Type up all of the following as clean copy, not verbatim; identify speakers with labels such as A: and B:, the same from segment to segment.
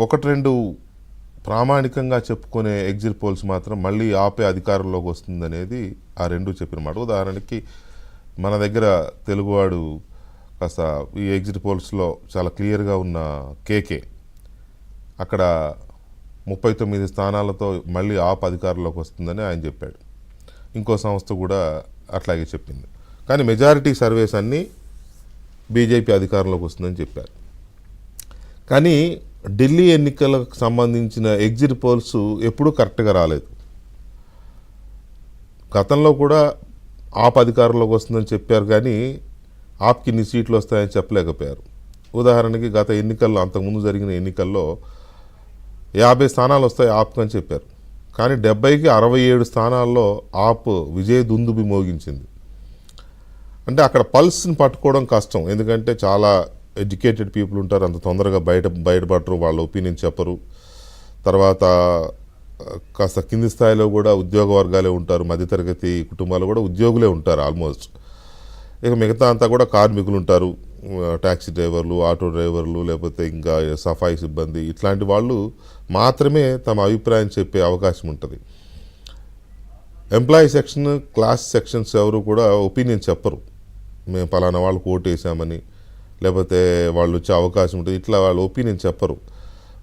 A: ఒకటి రెండు ప్రామాణికంగా చెప్పుకునే ఎగ్జిట్ పోల్స్ మాత్రం మళ్ళీ ఆపే అధికారంలోకి వస్తుందనేది ఆ రెండు చెప్పిన మాట. ఉదాహరణకి మన దగ్గర తెలుగువాడు కాస్త ఈ ఎగ్జిట్ పోల్స్లో చాలా క్లియర్గా ఉన్న కేకే అక్కడ 39 స్థానాలతో మళ్ళీ ఆప్ అధికారంలోకి వస్తుందని ఆయన చెప్పాడు. ఇంకో సంస్థ కూడా అట్లాగే చెప్పింది. కానీ మెజారిటీ సర్వేస్ అన్నీ బీజేపీ అధికారంలోకి వస్తుందని చెప్పారు. కానీ ఢిల్లీ ఎన్నికలకు సంబంధించిన ఎగ్జిట్ పోల్స్ ఎప్పుడూ కరెక్ట్గా రాలేదు. గతంలో కూడా ఆప్ అధికారంలోకి వస్తుందని చెప్పారు, కానీ ఆప్కి ఇన్ని సీట్లు వస్తాయని చెప్పలేకపోయారు. ఉదాహరణకి గత ఎన్నికల్లో, అంతకుముందు జరిగిన ఎన్నికల్లో 50 స్థానాలు వస్తాయి ఆప్కి అని చెప్పారు. కానీ 70కి 67 స్థానాల్లో ఆప్ విజయ దుందుబి మోగించింది. అంటే అక్కడ పల్స్ని పట్టుకోవడం కష్టం, ఎందుకంటే చాలా ఎడ్యుకేటెడ్ పీపుల్ ఉంటారు, అంత తొందరగా బయటపడరు, వాళ్ళ ఒపీనియన్ చెప్పరు. తర్వాత కాస్త కింది స్థాయిలో కూడా ఉద్యోగ వర్గాలే ఉంటారు, మధ్యతరగతి కుటుంబాలు కూడా ఉద్యోగులే ఉంటారు ఆల్మోస్ట్. ఇక మిగతా అంతా కూడా కార్మికులు ఉంటారు, ట్యాక్సీ డ్రైవర్లు, ఆటో డ్రైవర్లు, లేకపోతే ఇంకా సఫాయి సిబ్బంది, ఇట్లాంటి వాళ్ళు మాత్రమే తమ అభిప్రాయం చెప్పే అవకాశం ఉంటుంది. ఎంప్లాయీ సెక్షన్, క్లాస్ సెక్షన్స్ ఎవరు కూడా ఒపీనియన్ చెప్పరు, మేము పలానా వాళ్ళకు ఓటు వేసామని, లేకపోతే వాళ్ళు వచ్చే అవకాశం ఉంటుంది, ఇట్లా వాళ్ళు ఒపీనియన్ చెప్పరు.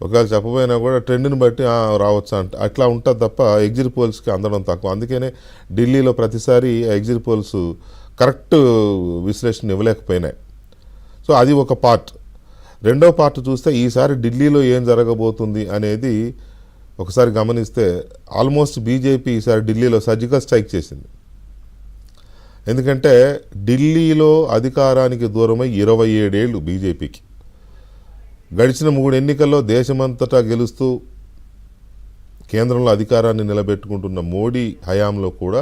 A: ఒకవేళ చెప్పబోయినా కూడా ట్రెండ్ని బట్టి రావచ్చు అట్లా ఉంటుంది తప్ప ఎగ్జిట్ పోల్స్కి అందడం తక్కువ. అందుకనే ఢిల్లీలో ప్రతిసారి ఎగ్జిట్ పోల్స్ కరెక్ట్ విశ్లేషణ ఇవ్వలేకపోయినాయి. సో అది ఒక పార్ట్. రెండో పార్ట్ చూస్తే ఈసారి ఢిల్లీలో ఏం జరగబోతుంది అనేది ఒకసారి గమనిస్తే ఆల్మోస్ట్ బీజేపీ ఈసారి ఢిల్లీలో సర్జికల్ స్ట్రైక్ చేసింది. ఎందుకంటే ఢిల్లీలో అధికారానికి దూరమై 27 ఏళ్ళు బీజేపీకి. గడిచిన 3 ఎన్నికల్లో దేశమంతటా గెలుస్తూ కేంద్రంలో అధికారాన్ని నిలబెట్టుకుంటున్న మోడీ హయాంలో కూడా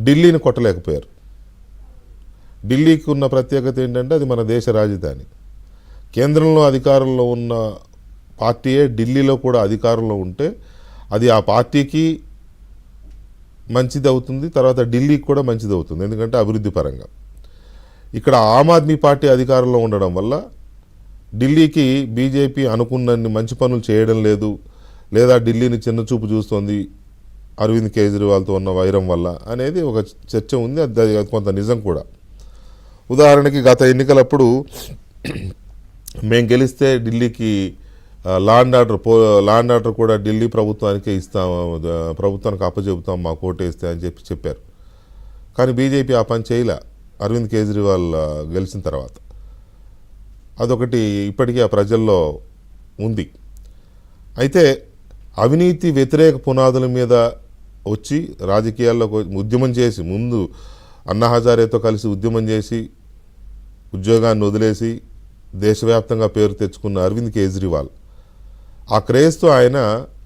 A: ఢిల్లీని కొట్టలేకపోయారు. ఢిల్లీకి ఉన్న ప్రత్యేకత ఏంటంటే అది మన దేశ రాజధాని. కేంద్రంలో అధికారంలో ఉన్న పార్టీయే ఢిల్లీలో కూడా అధికారంలో ఉంటే అది ఆ పార్టీకి మంచిది అవుతుంది, తర్వాత ఢిల్లీకి కూడా మంచిది అవుతుంది, ఎందుకంటే అభివృద్ధి పరంగా. ఇక్కడ ఆమ్ ఆద్మీ పార్టీ అధికారంలో ఉండడం వల్ల ఢిల్లీకి బీజేపీ అనుకున్నన్ని మంచి పనులు చేయడం లేదు, లేదా ఢిల్లీని చిన్నచూపు చూస్తోంది అరవింద్ కేజ్రీవాల్తో ఉన్న వైరం వల్ల అనేది ఒక చర్చ ఉంది. అది కొంత నిజం కూడా. ఉదాహరణకి గత ఎన్నికలప్పుడు మేము గెలిస్తే ఢిల్లీకి లాండ్ ఆర్డర్ కూడా ఢిల్లీ ప్రభుత్వానికే ఇస్తాం, ప్రభుత్వానికి అప్పచెబుతాం మాకు ఓటేస్తే అని చెప్పారు. కానీ బీజేపీ ఆ పని చేయలే అరవింద్ కేజ్రీవాల్ గెలిచిన తర్వాత. అదొకటి ఇప్పటికీ ఆ ప్రజల్లో ఉంది. అయితే అవినీతి వ్యతిరేక పునాదుల మీద వచ్చి రాజకీయాల్లో ఉద్యమం చేసి, ముందు అన్నా హజారేతో కలిసి ఉద్యమం చేసి ఉద్యోగాన్ని వదిలేసి దేశవ్యాప్తంగా పేరు తెచ్చుకున్న అరవింద్ కేజ్రీవాల్ ఆ క్రేజ్తో ఆయన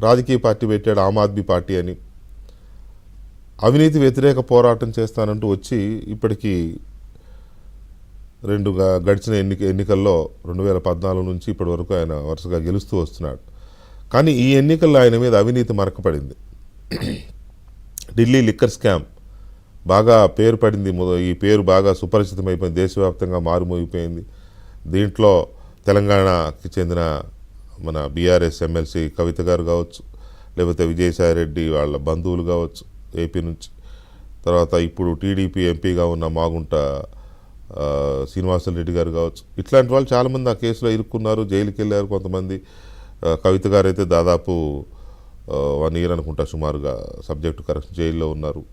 A: రాజకీయ పార్టీ పెట్టాడు, ఆమ్ ఆద్మీ పార్టీ అని. అవినీతి వ్యతిరేక పోరాటం చేస్తానంటూ వచ్చి ఇప్పటికీ గడిచిన ఎన్నికల్లో 2014 నుంచి ఇప్పటి వరకు ఆయన వరుసగా గెలుస్తూ వస్తున్నాడు. కానీ ఈ ఎన్నికల్లో ఆయన మీద అవినీతి మరకపడింది. ఢిల్లీ లిక్కర్ స్కామ్ బాగా పేరు పడింది, ఈ పేరు బాగా సుపరిచితమైపోయింది, దేశవ్యాప్తంగా మారుమోగిపోయింది. దీంట్లో తెలంగాణకి చెందిన మన బీఆర్ఎస్ ఎమ్మెల్సీ కవిత గారు కావచ్చు, లేకపోతే విజయసాయిరెడ్డి వాళ్ళ బంధువులు కావచ్చు ఏపీ నుంచి, తర్వాత ఇప్పుడు టీడీపీ ఎంపీగా ఉన్న మాగుంట శ్రీనివాసరెడ్డి గారు కావచ్చు, ఇట్లాంటి వాళ్ళు చాలామంది ఆ కేసులో ఇరుక్కున్నారు, జైలుకి వెళ్ళారు కొంతమంది. కవిత గారు అయితే దాదాపు 1 ఇయర్ అనుకుంటా సుమారుగా సబ్జెక్టు కరెక్షన్ జైల్లో ఉన్నారు.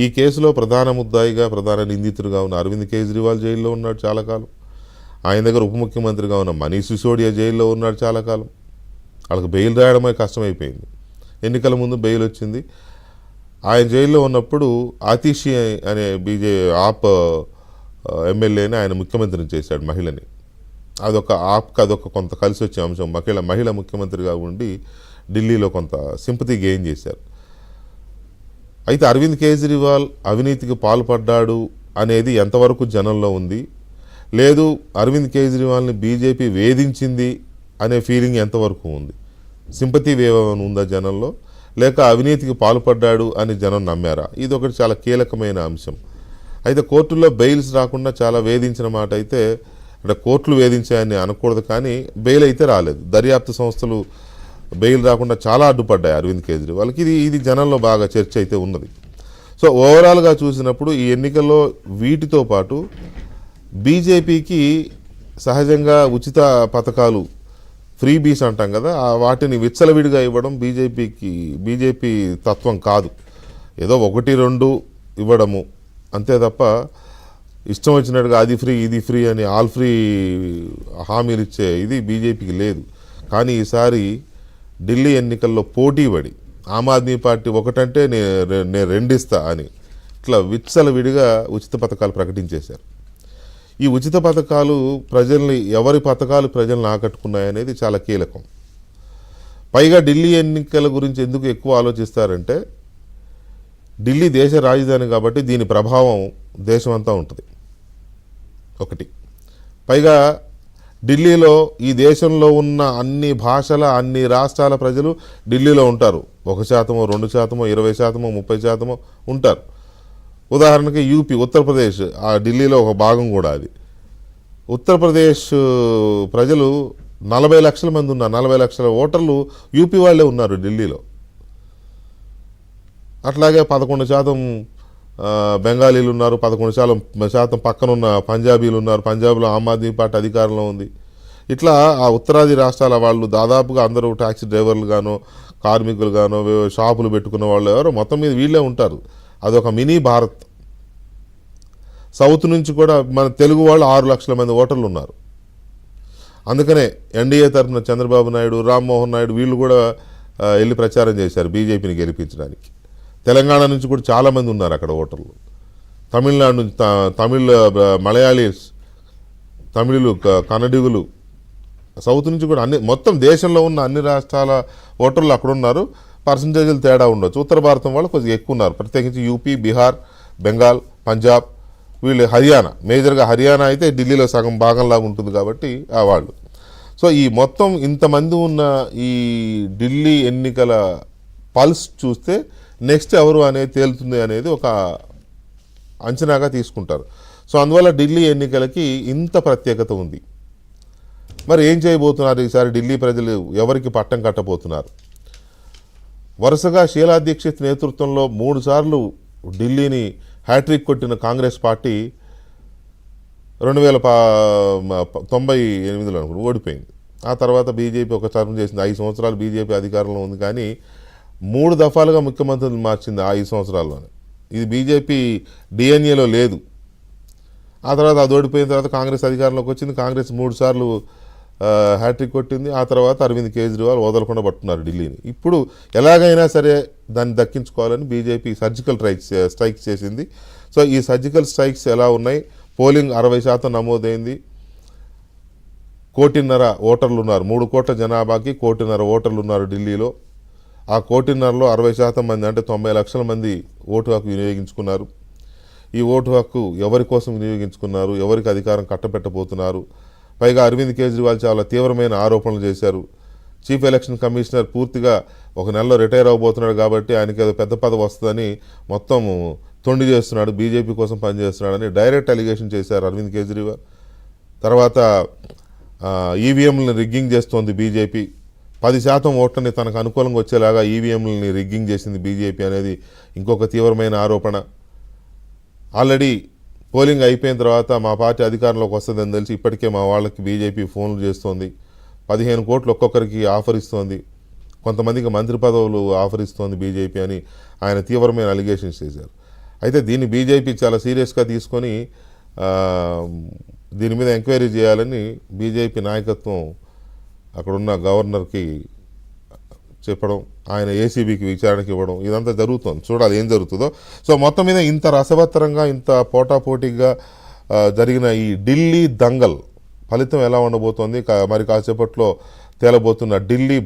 A: ఈ కేసులో ప్రధాన ముద్దాయిగా, ప్రధాన నిందితుడిగా ఉన్న అరవింద్ కేజ్రీవాల్ జైల్లో ఉన్నాడు చాలా కాలం. ఆయన దగ్గర ఉప ముఖ్యమంత్రిగా ఉన్న మనీష్ సిసోడియా జైల్లో ఉన్నాడు చాలా కాలం. వాళ్ళకి బెయిల్ రాయడమే కష్టమైపోయింది. ఎన్నికల ముందు బెయిల్ వచ్చింది. ఆయన జైల్లో ఉన్నప్పుడు ఆతిషి అనే ఆప్ ఎమ్మెల్యేని ఆయన ముఖ్యమంత్రిని చేశాడు, మహిళని. అదొక కొంత కలిసి వచ్చే అంశం. మహిళ ముఖ్యమంత్రిగా ఉండి ఢిల్లీలో కొంత సింపతి గెయిన్ చేశారు. అయితే అరవింద్ కేజ్రీవాల్ అవినీతికి పాల్పడ్డాడు అనేది ఎంతవరకు జనంలో ఉంది, లేదు అరవింద్ కేజ్రీవాల్ని బీజేపీ వేధించింది అనే ఫీలింగ్ ఎంతవరకు ఉంది, సింపతి వేవ్ ఉందా జనంలో, లేక అవినీతికి పాల్పడ్డాడు అని జనం నమ్మారా? ఇది ఒకటి చాలా కీలకమైన అంశం. అయితే కోర్టుల్లో బెయిల్స్ రాకుండా చాలా వేధించిన మాట అయితే అంటే కోర్టులు వేధించాయని అనకూడదు, కానీ బెయిల్ అయితే రాలేదు. దర్యాప్తు సంస్థలు బెయిల్ రాకుండా చాలా అడ్డుపడ్డాయి అరవింద్ కేజ్రీవాల్కి. ఇది జనంలో బాగా చర్చ అయితే ఉన్నది. సో ఓవరాల్గా చూసినప్పుడు ఈ ఎన్నికల్లో వీటితో పాటు బీజేపీకి సహజంగా ఉచిత పథకాలు, ఫ్రీ బీస్ అంటాం కదా, వాటిని విచ్చలవిడిగా ఇవ్వడం బీజేపీ తత్వం కాదు. ఏదో 1-2 ఇవ్వడము అంతే తప్ప ఇష్టం వచ్చినట్టుగా అది ఫ్రీ ఇది ఫ్రీ అని ఆల్ ఫ్రీ హామీలు ఇచ్చే ఇది బీజేపీకి లేదు. కానీ ఈసారి ఢిల్లీ ఎన్నికల్లో పోటీ పడి ఆమ్ ఆద్మీ పార్టీ ఒకటంటే నేను 2 ఇస్తా అని ఇట్లా విచ్చలవిడిగా ఉచిత పథకాలు ప్రకటించేశారు. ఈ ఉచిత పథకాలు ఎవరి పథకాలు ప్రజల్ని ఆకట్టుకున్నాయనేది చాలా కీలకం. పైగా ఢిల్లీ ఎన్నికల గురించి ఎందుకు ఎక్కువ ఆలోచిస్తారంటే ఢిల్లీ దేశ రాజధాని కాబట్టి దీని ప్రభావం దేశమంతా ఉంటుంది ఒకటి. పైగా ఢిల్లీలో ఈ దేశంలో ఉన్న అన్ని భాషల అన్ని రాష్ట్రాల ప్రజలు ఢిల్లీలో ఉంటారు. 1%, 2%, 20%, 30% ఉంటారు. ఉదాహరణకి యూపీ, ఉత్తరప్రదేశ్, ఆ ఢిల్లీలో ఒక భాగం కూడా అది. ఉత్తరప్రదేశ్ ప్రజలు 40 లక్షల మంది ఉన్నారు. 40 లక్షల ఓటర్లు యూపీ వాళ్ళే ఉన్నారు ఢిల్లీలో. అట్లాగే 11% బెంగాలీలు ఉన్నారు, 11% పక్కనున్న పంజాబీలు ఉన్నారు. పంజాబ్లో ఆమ్ ఆద్మీ పార్టీ అధికారంలో ఉంది. ఇట్లా ఆ ఉత్తరాది రాష్ట్రాల వాళ్ళు దాదాపుగా అందరూ ట్యాక్సీ డ్రైవర్లు గానో, కార్మికులు గానో, షాపులు పెట్టుకున్న వాళ్ళు ఎవరో మొత్తం మీద వీళ్ళే ఉంటారు. అదొక మినీ భారత్. సౌత్ నుంచి కూడా మన తెలుగు వాళ్ళు 6 లక్షల మంది ఓటర్లు ఉన్నారు. అందుకనే ఎన్డీఏ తరఫున చంద్రబాబు నాయుడు, రామ్మోహన్ నాయుడు వీళ్ళు కూడా వెళ్ళి ప్రచారం చేశారు బీజేపీని గెలిపించడానికి. తెలంగాణ నుంచి కూడా చాలామంది ఉన్నారు అక్కడ ఓటర్లు. తమిళనాడు నుంచి మలయాళీస్, తమిళులు, కన్నడిగులు, సౌత్ నుంచి కూడా మొత్తం దేశంలో ఉన్న అన్ని రాష్ట్రాల ఓటర్లు అక్కడ ఉన్నారు. పర్సంటేజీలు తేడా ఉండొచ్చు. ఉత్తర భారతం వాళ్ళు కొద్దిగా ఎక్కువ ఉన్నారు, ప్రత్యేకించి యూపీ, బీహార్, బెంగాల్, పంజాబ్, వీళ్ళు హర్యానా, మేజర్గా హర్యానా అయితే ఢిల్లీలో సగం భాగంలాగా ఉంటుంది కాబట్టి ఆ వాళ్ళు. సో ఈ మొత్తం ఇంతమంది ఉన్న ఈ ఢిల్లీ ఎన్నికల పల్స్ చూస్తే నెక్స్ట్ ఎవరు అనేది తేలుతుంది అనేది ఒక అంచనాగా తీసుకుంటారు. సో అందువల్ల ఢిల్లీ ఎన్నికలకి ఇంత ప్రత్యేకత ఉంది. మరి ఏం చేయబోతున్నారు ఈసారి ఢిల్లీ ప్రజలు, ఎవరికి పట్టం కట్టబోతున్నారు? వరుసగా షీలా దీక్షిత్ నేతృత్వంలో 3 సార్లు ఢిల్లీని హ్యాట్రిక్ కొట్టిన కాంగ్రెస్ పార్టీ 1998లో ఓడిపోయింది. ఆ తర్వాత బీజేపీ ఒక టర్మ్ చేసింది. 5 సంవత్సరాలు బీజేపీ అధికారంలో ఉంది, కానీ 3 దఫాలుగా ముఖ్యమంత్రులు మార్చింది ఆ 5 సంవత్సరాల్లోనే. ఇది బీజేపీ డిఎన్ఏలో లేదు. ఆ తర్వాత అది ఓడిపోయిన తర్వాత కాంగ్రెస్ అధికారంలోకి వచ్చింది. కాంగ్రెస్ 3 సార్లు హ్యాట్రిక్ కొట్టింది. ఆ తర్వాత అరవింద్ కేజ్రీవాల్ వదలకుండా పట్టుకున్నారు ఢిల్లీని. ఇప్పుడు ఎలాగైనా సరే దాన్ని దక్కించుకోవాలని బీజేపీ సర్జికల్ స్ట్రైక్స్ చేసింది. సో ఈ సర్జికల్ స్ట్రైక్స్ ఎలా ఉన్నాయి? పోలింగ్ 60% నమోదైంది. 1.5 కోటి ఓటర్లు ఉన్నారు. 3 కోట్ల జనాభాకి 1.5 కోటి ఓటర్లు ఉన్నారు ఢిల్లీలో. ఆ 1.5 కోటిలో 60% మంది అంటే 90 లక్షల మంది ఓటు హక్కు వినియోగించుకున్నారు. ఈ ఓటు హక్కు ఎవరి కోసం వినియోగించుకున్నారు? ఎవరికి అధికారం కట్టబెట్టబోతున్నారు? పైగా అరవింద్ కేజ్రీవాల్ చాలా తీవ్రమైన ఆరోపణలు చేశారు. చీఫ్ ఎలక్షన్ కమిషనర్ పూర్తిగా 1 నెలలో రిటైర్ అవబోతున్నాడు కాబట్టి ఆయనకి ఏదో పెద్ద పదవి వస్తుందని మొత్తం తొండి చేస్తున్నాడు, బీజేపీ కోసం పనిచేస్తున్నాడని డైరెక్ట్ అలిగేషన్ చేశారు అరవింద్ కేజ్రీవాల్. తర్వాత ఈవీఎంలను రిగ్గింగ్ చేస్తోంది బీజేపీ. 10% ఓట్లని తనకు అనుకూలంగా వచ్చేలాగా ఈవీఎంలని రిగ్గింగ్ చేసింది బీజేపీ అనేది ఇంకొక తీవ్రమైన ఆరోపణ. ఆల్రెడీ పోలింగ్ అయిపోయిన తర్వాత మా పార్టీ అధికారంలోకి వస్తుందని తెలిసి ఇప్పటికే మా వాళ్ళకి బీజేపీ ఫోన్లు చేస్తోంది. 15 కోట్లు ఒక్కొక్కరికి ఆఫర్ ఇస్తోంది, కొంతమందికి మంత్రి పదవులు ఆఫర్ ఇస్తోంది బీజేపీ అని ఆయన తీవ్రమైన అలిగేషన్స్ చేశారు. అయితే దీన్ని బీజేపీ చాలా సీరియస్గా తీసుకొని దీని మీద ఎంక్వైరీ చేయాలని బీజేపీ నాయకత్వం అక్కడున్న గవర్నర్కి చెప్పడం, ఆయన ఏసీబీకి విచారణకి ఇవ్వడం, ఇదంతా జరుగుతుంది. చూడాలి ఏం జరుగుతుందో. సో మొత్తం మీద ఇంత రసవత్తరంగా, ఇంత పోటాపోటీగా జరిగిన ఈ ఢిల్లీ దంగల్ ఫలితం ఎలా ఉండబోతోంది? మరి కాసేపట్లో తేలబోతున్న ఢిల్లీ